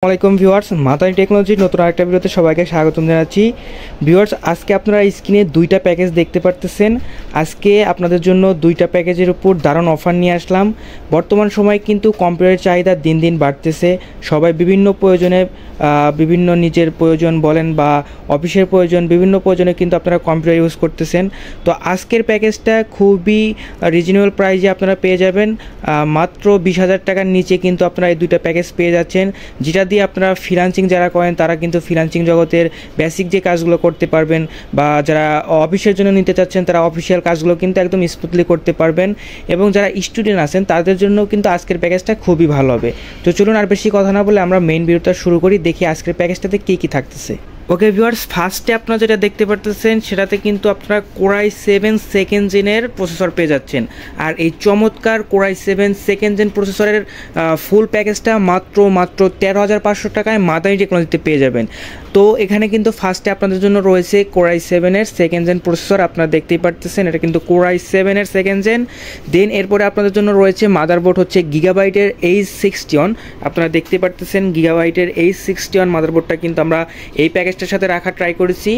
আসসালামাইকুম ভিউয়ার্স, মাদানী টেকনোলজির নতুন আরেকটা ভিডিওতে সবাইকে স্বাগতম জানাচ্ছি। ভিউয়ার্স, আজকে আপনারা স্ক্রিনে দুইটা প্যাকেজ দেখতে পারতেছেন। আজকে আপনাদের জন্য দুইটা প্যাকেজের উপর দারুণ অফার নিয়ে আসলাম। বর্তমান সময়ে কিন্তু কম্পিউটারের চাহিদা দিন দিন বাড়তেছে। সবাই বিভিন্ন প্রয়োজনে বিভিন্ন নিজের প্রয়োজন বলেন বা অফিসের প্রয়োজন, বিভিন্ন প্রয়োজনে কিন্তু আপনারা কম্পিউটার ইউজ করতেছেন। তো আজকের প্যাকেজটা খুবই রিজনেবল প্রাইসে আপনারা পেয়ে যাবেন। মাত্র 20,000 টাকার নিচে কিন্তু আপনারা এই দুইটা প্যাকেজ পেয়ে যাচ্ছেন, যেটা দিয়ে আপনারা ফ্রিল্যান্সিং যারা করেন তারা কিন্তু ফ্রিল্যান্সিং জগতের বেসিক যে কাজগুলো করতে পারবেন, বা যারা অফিসের জন্য নিতে চাচ্ছেন তারা অফিসিয়াল কাজগুলো কিন্তু একদম স্মুথলি করতে পারবেন, এবং যারা স্টুডেন্ট আছেন তাদের জন্য কিন্তু আজকের প্যাকেজটা খুবই ভালো হবে। তো চলুন আর বেশি কথা না বলে আমরা মেইন ভিডিওটা শুরু করি, দেখি আজকের প্যাকেজটাতে কী কী থাকতেছে। ওকে ভিউয়ার্স, ফার্স্টে আপনারা যেটা দেখতে পারতেছেন সেটাতে কিন্তু আপনারা কোরাই 7 সেকেন্ড জেনের প্রসেসর পেয়ে যাচ্ছেন। আর এই চমৎকার কোরাই 7 সেকেন্ড জেন প্রসেসরের ফুল প্যাকেজটা মাত্র 13,500 টাকায় মাদানী টেকনোলজিতে পেয়ে যাবেন। তো এখানে কিন্তু ফার্স্টে আপনাদের জন্য রয়েছে কোরাই 7-এর সেকেন্ড জেন প্রসেসর, আপনারা দেখতেই পারতেছেন এটা কিন্তু কোরাই 7-এর সেকেন্ড জেন। দেন এরপরে আপনাদের জন্য রয়েছে মাদারবোর্ড হচ্ছে গিগাবাইটের H61, আপনারা দেখতে পারতেছেন গিগাবাইটের H61 মাদারবোর্ডটা কিন্তু আমরা এই প্যাকেজটার সাথে রাখা ট্রাই করেছি।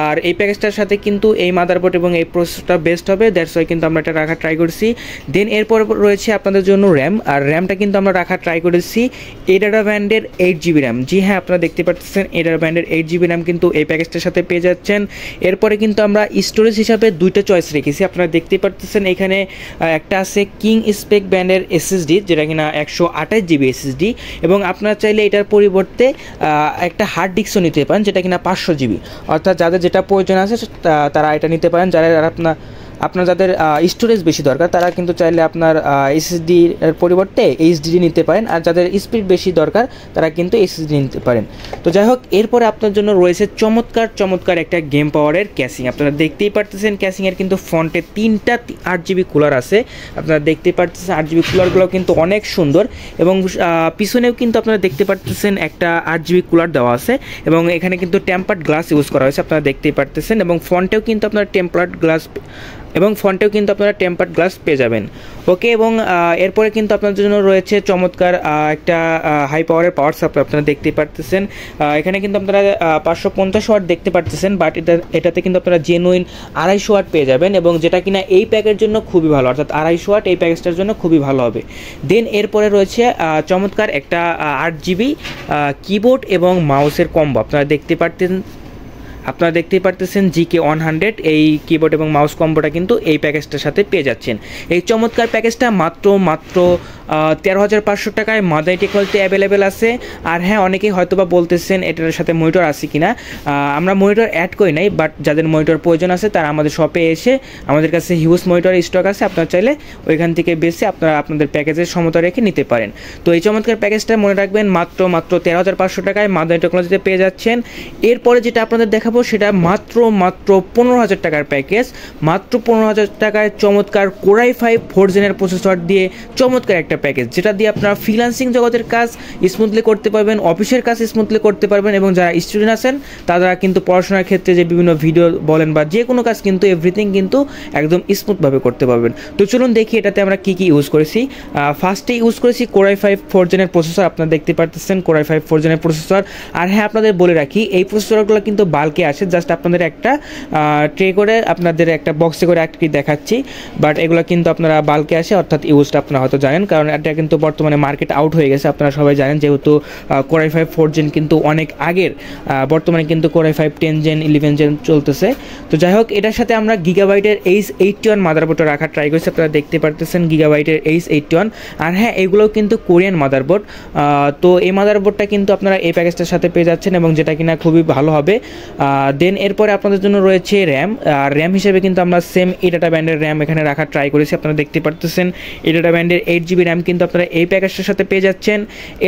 আর এই প্যাকেজটার সাথে কিন্তু এই মাদারবোর্ড এবং এই প্রসেসরটা বেস্ট হবে, দ্যাটস ওয়াই কিন্তু আমরা এটা রাখা ট্রাই করেছি। দেন এরপর রয়েছে আপনাদের জন্য র্যাম, আর র্যামটা কিন্তু আমরা রাখা ট্রাই করেছি এডারা ব্যান্ডের 8GB র্যাম। জি হ্যাঁ, আপনারা দেখতে পাচ্ছেন এডারা ব্যান্ডের 8GB র্যাম কিন্তু এই প্যাকেজটার সাথে পেয়ে যাচ্ছেন। এরপরে কিন্তু আমরা স্টোরেজ হিসাবে দুইটা চয়েস রেখেছি, আপনারা দেখতে পাচ্ছেন এখানে একটা আছে কিং স্পেক ব্যান্ডের SSD, যেটা কিনা 128GB SSD, এবং আপনারা চাইলে এটার পরিবর্তে একটা হার্ড ডিস্কও নিতে পারেন যেটা কিনা 500GB। অর্থাৎ যাদের যেটা প্রয়োজন আছে তারা এটা নিতে পারেন। যারা আপনার যাদের স্টোরেজ বেশি দরকার তারা কিন্তু চাইলে আপনার SSD এর পরিবর্তে HDD নিতে পারেন, আর যাদের স্পিড বেশি দরকার তারা কিন্তু SSD নিতে পারেন। তো যাই হোক, এরপরে আপনার জন্য রয়েছে চমৎকার একটা গেম পাওয়ারের ক্যাসিং। আপনারা দেখতেই পারতেছেন ক্যাসিংয়ের কিন্তু ফ্রন্টে 3টা 8GB কুলার আছে, আপনারা দেখতেই পারতেছেন 8GB কুলারগুলো কিন্তু অনেক সুন্দর, এবং পিছনেও কিন্তু আপনারা দেখতে পারতেছেন একটা 8GB কুলার দেওয়া আছে, এবং এখানে কিন্তু টেম্পার্ড গ্লাস ইউজ করা হয়েছে, আপনারা দেখতেই পারতেছেন, এবং ফ্রন্টেও কিন্তু আপনারা টেম্পার্ড গ্লাস পেয়ে যাবেন। ওকে, এবং এরপরে কিন্তু আপনাদের জন্য রয়েছে চমৎকার একটা হাই পাওয়ারের পাওয়ার সাপ্লাই, আপনারা দেখতেই পারতেছেন। এখানে কিন্তু আপনারা 550 ওয়াট দেখতে পারতেছেন, বাট এটাতে কিন্তু আপনারা জেনুইন 250 ওয়াট পেয়ে যাবেন, এবং যেটা কিনা এই প্যাকের জন্য খুবই ভালো, অর্থাৎ 250 ওয়াট এই প্যাকেজটার জন্য খুবই ভালো হবে। দেন এরপরে রয়েছে চমৎকার একটা 8GB কিবোর্ড এবং মাউসের কম্বো, আপনারা দেখতেই পারতেছেন GK100 এই কিবোর্ড এবং মাউস কম্বোটা কিন্তু এই প্যাকেজটার সাথে পেয়ে যাচ্ছেন। এই চমৎকার প্যাকেজটা মাত্র 13,500 টাকায় মাদানী টেকনোলজিতে অ্যাভেলেবেল আছে। আর হ্যাঁ, অনেকেই হয়তোবা বলতেছেন এটার সাথে মনিটর আছে কিনা, আমরা মনিটর অ্যাড করি নাই, বাট যাদের মনিটর প্রয়োজন আছে তারা আমাদের শপে এসে, আমাদের কাছে হিউজ মনিটরের স্টক আছে, আপনারা চাইলে ওইখান থেকে বেছে আপনারা আপনাদের প্যাকেজের সমতা রেখে নিতে পারেন। তো এই চমৎকার প্যাকেজটা মনে রাখবেন মাত্র 13,500 টাকায় মাদানী টেকনোলজিতে পেয়ে যাচ্ছেন। এরপরে যেটা আপনাদের দেখাবো সেটা মাত্র 15,000 টাকার প্যাকেজ, মাত্র 15,000 টাকায় চমৎকার কোরাই 5 4th জেনের প্রসেসর দিয়ে চমৎকার একটা প্যাকেজ, যেটা দিয়ে আপনারা ফ্রিল্যান্সিং জগতের কাজ স্মুথলি করতে পারবেন, অফিসের কাজ স্মুথলি করতে পারবেন, এবং যারা স্টুডেন্ট আছেন তারা কিন্তু পড়াশোনার ক্ষেত্রে যে বিভিন্ন ভিডিও বলেন বা যে কোনো কাজ কিন্তু এভরিথিং কিন্তু একদম স্মুথভাবে করতে পারবেন। তো চলুন দেখি এটাতে আমরা কী ইউজ করেছি। ফার্স্টে ইউজ করেছি কোরাই 5 4th জেনের প্রসেসর, আপনারা দেখতে পারতেছেন কোরাই 5 4th জেনের প্রসেসর। আর হ্যাঁ, আপনাদের বলে রাখি এই প্রসেসরগুলো কিন্তু বাল্কে আসে, জাস্ট আপনাদের একটা ট্রে করে আপনাদের একটা বক্সে করে একটি দেখাচ্ছি, বাট এগুলো কিন্তু আপনারা বাল্কে আসে, অর্থাৎ ইউজটা আপনারা হয়তো জানেন, কারণ এটা কিন্তু বর্তমানে মার্কেট আউট হয়ে গেছে, আপনারা সবাই জানেন, যেহেতু কোরাই 5 4th জেন কিন্তু অনেক আগের, বর্তমানে কিন্তু কোরাই 5 10 জেন 11 জেন চলতেছে। তো যাই হোক, এটার সাথে আমরা গিগাবাইটের H81 মাদারবোর্ডটা রাখার ট্রাই করেছি, আপনারা দেখতে পারতেছেন গিগাবাইটের H81। আর হ্যাঁ, এগুলোও কিন্তু কোরিয়ান মাদারবোর্ড। তো এই মাদারবোর্ডটা কিন্তু আপনারা এই প্যাকেজটার সাথে পেয়ে যাচ্ছেন, এবং যেটা কিনা খুবই ভালো হবে। দেন এরপরে আপনাদের জন্য রয়েছে র্যাম, আর র্যাম হিসেবে কিন্তু আমরা সেম এডাটা ব্যান্ডের র্যাম এখানে রাখার ট্রাই করেছি, আপনারা দেখতে পারতেছেন এডাটা ব্যান্ডের 8GB র্যাম কিন্তু আপনারা এই প্যাকেজটার সাথে পেয়ে যাচ্ছেন।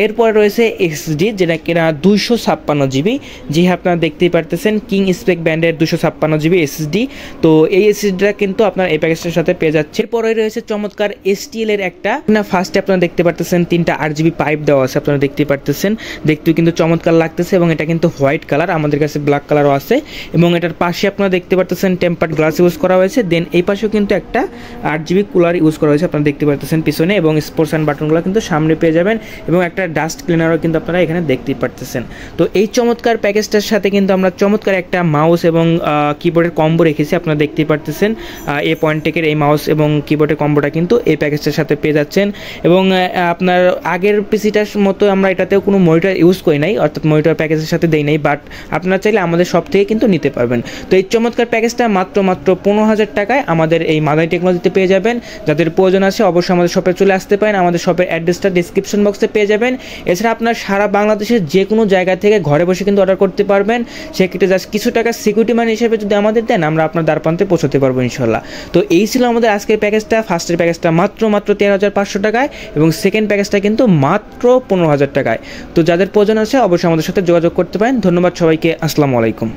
এরপরে রয়েছে SSD, যেটা কিনা 256GB, জি হ্যাঁ, আপনারা দেখতেই পারতেছেন কিং স্পেক ব্যান্ডের 256GB SSD। তো এই SSDটা কিন্তু আপনারা এই প্যাকেজটার সাথে পেয়ে যাচ্ছে। এরপরে রয়েছে চমৎকার STL এর একটা, না ফার্স্টে আপনারা দেখতে পারতেছেন 3টা 8GB পাইপ দেওয়া আছে, আপনারা দেখতেই পারতেছেন, দেখতেও কিন্তু চমৎকার লাগতেছে, এবং এটা কিন্তু হোয়াইট কালার, আমাদের কাছে ব্ল্যাক কালারও আছে, এবং এটার পাশে আপনারা দেখতে পারতেছেন টেম্পার্ড গ্লাস ইউজ করা হয়েছে। দেন এই পাশেও কিন্তু একটা 8GB কুলার ইউজ করা হয়েছে, আপনারা দেখতে পারতেছেন পিছনে, এবং স্পোর্টস অ্যান্ড বাটনগুলো কিন্তু সামনে পেয়ে যাবেন এবং একটা ডাস্ট ক্লিনারও কিন্তু আপনারা এখানে দেখতেই পারতেছেন। তো এই চমৎকার প্যাকেজটার সাথে কিন্তু আমরা চমৎকার একটা মাউস এবং কিবোর্ডের কম্বো রেখেছি, আপনারা দেখতেই পারতেছেন। এই পয়েন্টেকের এই মাউস এবং কিবোর্ডের কম্বোটা কিন্তু এই প্যাকেজটার সাথে পেয়ে যাচ্ছেন। এবং আপনার আগের পিসিটার মতো আমরা এটাতেও কোনো মনিটর ইউজ করি নাই, অর্থাৎ মনিটর প্যাকেজের সাথে দেই নাই, বাট আপনারা চাইলে আমাদের শপ থেকে কিন্তু নিতে পারবেন। তো এই চমৎকার প্যাকেজটা মাত্র 15,000 টাকায় আমাদের এই মাদানী টেকনোলজিতে পেয়ে যাবেন। যাদের প্রয়োজন আছে অবশ্যই আমাদের শপে চলে আসতে পারেন। আমাদের শপের অ্যাড্রেসটা ডিসক্রিপশন বক্সে পেয়ে যাবেন। এছাড়া আপনার সারা বাংলাদেশের যে কোনো জায়গা থেকে ঘরে বসে কিন্তু অর্ডার করতে পারবেন। সেক্ষেত্রে জাস্ট কিছু টাকা সিকিউরিটি মানি হিসেবে যদি আমাদের দেন, আমরা আপনার দ্বারপ্রান্তে পৌঁছতে পারবো ইনশাল্লাহ। তো এই ছিল আমাদের আজকের প্যাকেজটা। ফার্স্টের প্যাকেজটা মাত্র 13,500 টাকায় এবং সেকেন্ড প্যাকেজটা কিন্তু মাত্র 15,000 টাকায়। তো যাদের প্রয়োজন আছে অবশ্যই আমাদের সাথে যোগাযোগ করতে পারেন। ধন্যবাদ সবাইকে, আসসালামু আলাইকুম।